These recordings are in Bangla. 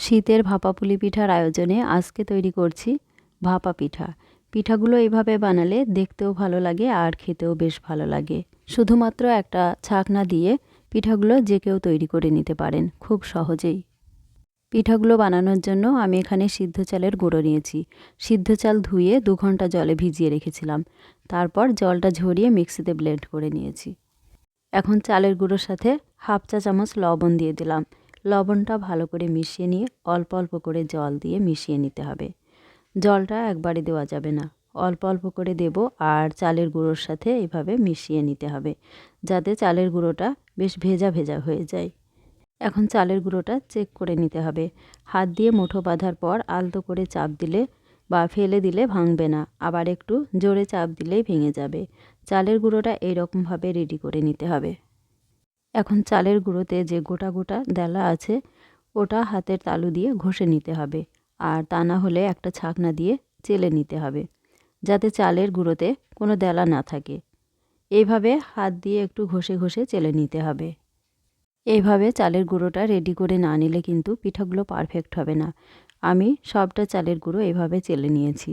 শীতের ভাপা পুলি পিঠার আয়োজনে আজকে তৈরি করছি ভাপা পিঠা। পিঠাগুলো এইভাবে বানালে দেখতেও ভালো লাগে আর খেতেও বেশ ভালো লাগে। শুধুমাত্র একটা ছাকনা দিয়ে পিঠাগুলো যে কেউ তৈরি করে নিতে পারেন খুব সহজেই। পিঠাগুলো বানানোর জন্য আমি এখানে সিদ্ধ চালের গুঁড়ো নিয়েছি। সিদ্ধ চাল ধুয়ে 2 ঘন্টা জলে ভিজিয়ে রেখেছিলাম। তারপর জলটা ঝরিয়ে মিক্সিতে ব্লেন্ড করে নিয়েছি। এখন চালের গুঁড়োর সাথে হাফ চা চামচ লবণ দিয়ে দিলাম। লবণটা ভালো করে মিশিয়ে নিয়ে অল্প অল্প করে জল দিয়ে মিশিয়ে নিতে হবে। জলটা একবারে দেওয়া যাবে না, অল্প অল্প করে দেব আর চালের গুঁড়োর সাথে এভাবে মিশিয়ে নিতে হবে যাতে চালের গুঁড়োটা বেশ ভেজা ভেজা হয়ে যায়। এখন চালের গুঁড়োটা চেক করে নিতে হবে। হাত দিয়ে মুঠো বাঁধার পর আলতো করে চাপ দিলে বা ফেলে দিলে ভাঙবে না, আবার একটু জোরে চাপ দিলেই ভেঙে যাবে। চালের গুঁড়োটা এইরকমভাবে রেডি করে নিতে হবে। এখন চালের গুঁড়োতে যে গোটা গোটা দেলা আছে ওটা হাতের তালু দিয়ে ঘষে নিতে হবে, আর তা না হলে একটা ছাকনা দিয়ে চেলে নিতে হবে যাতে চালের গুঁড়োতে কোনো দেলা না থাকে। এইভাবে হাত দিয়ে একটু ঘষে ঘষে চেলে নিতে হবে। এইভাবে চালের গুঁড়োটা রেডি করে না নিলে কিন্তু পিঠাগুলো পারফেক্ট হবে না। আমি সবটা চালের গুঁড়ো এভাবে চেলে নিয়েছি।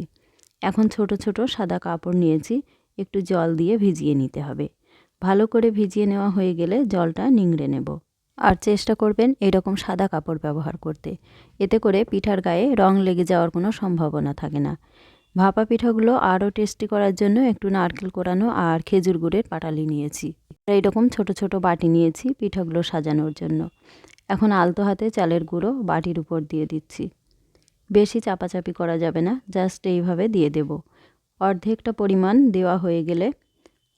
এখন ছোট ছোট সাদা কাপড় নিয়েছি, একটু জল দিয়ে ভিজিয়ে নিতে হবে। ভালো করে ভিজিয়ে নেওয়া হয়ে গেলে জলটা নিংড়ে নেব। আর চেষ্টা করবেন এরকম সাদা কাপড় ব্যবহার করতে, এতে করে পিঠার গায়ে রং লেগে যাওয়ার কোনো সম্ভাবনা থাকে না। ভাপা পিঠাগুলো আরও টেস্টি করার জন্য একটু নারকেল কোরানো আর খেজুর গুড়ের পাটালি নিয়েছি। এইরকম ছোট ছোট বাটি নিয়েছি পিঠাগুলো সাজানোর জন্য। এখন আলতো হাতে চালের গুঁড়ো বাটির উপর দিয়ে দিচ্ছি। বেশি চাপাচাপি করা যাবে না, জাস্ট এইভাবে দিয়ে দেব। অর্ধেকটা পরিমাণ দেওয়া হয়ে গেলে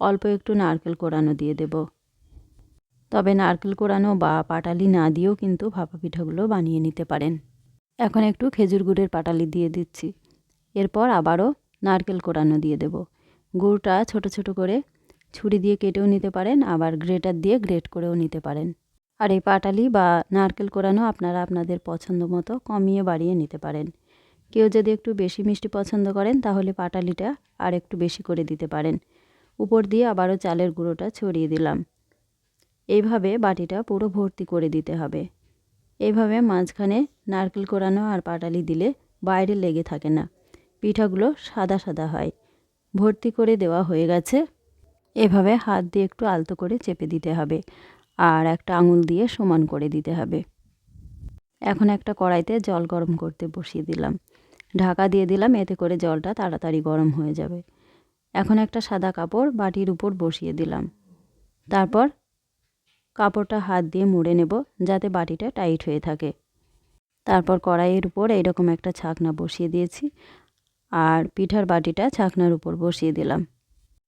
অল্প একটু নারকেল কোরানো দিয়ে দেব। তবে নারকেল কোরানো বা পাটালি না দিয়েও কিন্তু ভাপা পিঠাগুলো বানিয়ে নিতে পারেন। এখন একটু খেজুর গুড়ের পাটালি দিয়ে দিচ্ছি। এরপর আবারও নারকেল কোরানো দিয়ে দেব। গুড়টা ছোট ছোট করে ছুরি দিয়ে কেটেও নিতে পারেন, আবার গ্রেটার দিয়ে গ্রেট করেও নিতে পারেন। আর এই পাটালি বা নারকেল কোরানো আপনারা আপনাদের পছন্দ মতো কমিয়ে বাড়িয়ে নিতে পারেন। কেউ যদি একটু বেশি মিষ্টি পছন্দ করেন তাহলে পাটালিটা আর একটু বেশি করে দিতে পারেন। উপর দিয়ে আবারও চালের গুঁড়োটা ছড়িয়ে দিলাম। এইভাবে বাটিটা পুরো ভর্তি করে দিতে হবে। এইভাবে মাঝখানে নারকেল কোরানো আর পাটালি দিলে বাইরে লেগে থাকে না, পিঠাগুলো সাদা সাদা হয়। ভর্তি করে দেওয়া হয়ে গেছে। এভাবে হাত দিয়ে একটু আলতো করে চেপে দিতে হবে আর একটা আঙুল দিয়ে সমান করে দিতে হবে। এখন একটা কড়াইতে জল গরম করতে বসিয়ে দিলাম, ঢাকা দিয়ে দিলাম, এতে করে জলটা তাড়াতাড়ি গরম হয়ে যাবে। এখন একটা সাদা কাপড় বাটির উপর বসিয়ে দিলাম। তারপর কাপড়টা হাত দিয়ে মুড়ে নেব যাতে বাটিটা টাইট হয়ে থাকে। তারপর কড়াইয়ের উপর এইরকম একটা ছাকনা বসিয়ে দিয়েছি আর পিঠার বাটিটা ছাকনার উপর বসিয়ে দিলাম।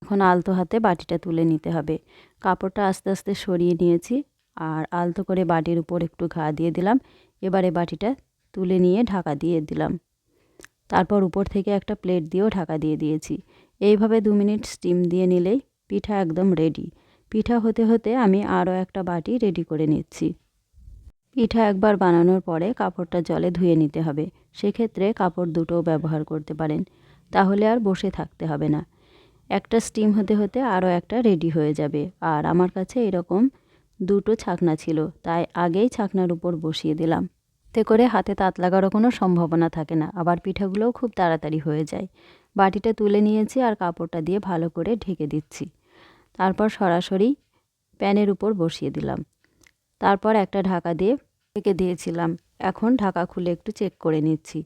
এখন আলতো হাতে বাটিটা তুলে নিতে হবে। কাপড়টা আস্তে আস্তে সরিয়ে নিয়েছি আর আলতো করে বাটির উপর একটু ঘা দিয়ে দিলাম। এবারে বাটিটা তুলে নিয়ে ঢাকা দিয়ে দিলাম। তারপর উপর থেকে একটা প্লেট দিয়েও ঢাকা দিয়ে দিয়েছি। এইভাবে 2 মিনিট স্টিম দিয়ে নিলেই পিঠা একদম রেডি। পিঠা হতে হতে আমি আরও একটা বাটি রেডি করে নিচ্ছি। পিঠা একবার বানানোর পরে কাপড়টা জলে ধুয়ে নিতে হবে। সেক্ষেত্রে কাপড় দুটোও ব্যবহার করতে পারেন, তাহলে আর বসে থাকতে হবে না। একটা স্টিম হতে হতে আরও একটা রেডি হয়ে যাবে। আর আমার কাছে এরকম 2টো ছাকনা ছিল, তাই আগেই ছাকনার উপর বসিয়ে দিলাম। এতে করে হাতে তাত লাগারও কোনো সম্ভাবনা থাকে না, আবার পিঠাগুলোও খুব তাড়াতাড়ি হয়ে যায়। বাটিটা তুলে নিয়েছি আর কাপড়টা দিয়ে ভালো করে ঢেকে দিচ্ছি। তারপর সরাসরি প্যানের উপর বসিয়ে দিলাম। তারপর একটা ঢাকা দিয়ে ঢেকে দিয়েছিলাম। এখন ঢাকা খুলে একটু চেক করে নিচ্ছি।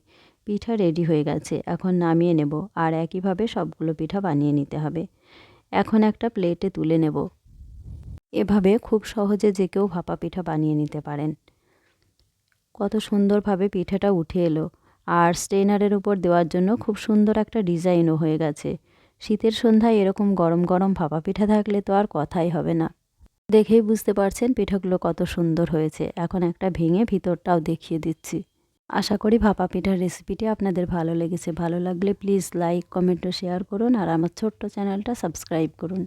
পিঠা রেডি হয়ে গেছে। এখন নামিয়ে নেব আর একইভাবে সবগুলো পিঠা বানিয়ে নিতে হবে। এখন একটা প্লেটে তুলে নেব। এভাবে খুব সহজে যে কেউ ভাপা পিঠা বানিয়ে নিতে পারেন। কত সুন্দরভাবে পিঠাটা উঠে এলো আর স্ট্রেনারের উপর দেওয়ার জন্য খুব সুন্দর একটা ডিজাইনও হয়ে গেছে। শীতের সন্ধ্যায় এরকম গরম গরম ভাপা পিঠা থাকলে তো আর কথাই হবে না। দেখেই বুঝতে পারছেন পিঠাগুলো কত সুন্দর হয়েছে। এখন একটা ভেঙে ভিতরটাও দেখিয়ে দিচ্ছি। আশা করি ভাপা পিঠার রেসিপিটি আপনাদের ভালো লেগেছে। ভালো লাগলে প্লিজ লাইক, কমেন্ট ও শেয়ার করুন আর আমার ছোট্ট চ্যানেলটা সাবস্ক্রাইব করুন।